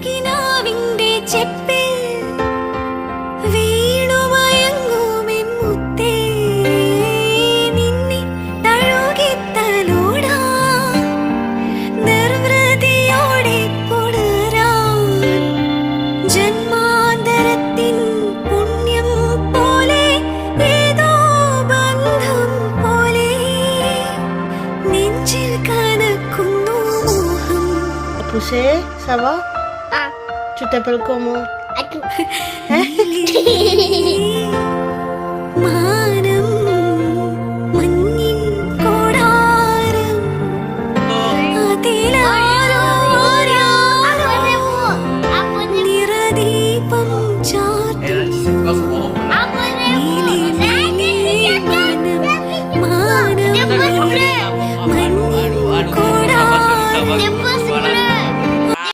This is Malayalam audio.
കിനാവിന്റെ ചെപ്പിൽ വീണുമയങ്ങുമെൻ മുത്തേ, നിന്നെ തഴുകിത്തലോടാ നിർവൃതിയോടെ പുണരാൻ ജന്മാന്തരത്തിൻ പുണ്യം പോലെ ഏതോ ബന്ധം പോലെ നെഞ്ചിൽ കനക്കുന്നു മോഹം. Poussé, ça va? Ah. Tu t'appelles comment? Atout. മാ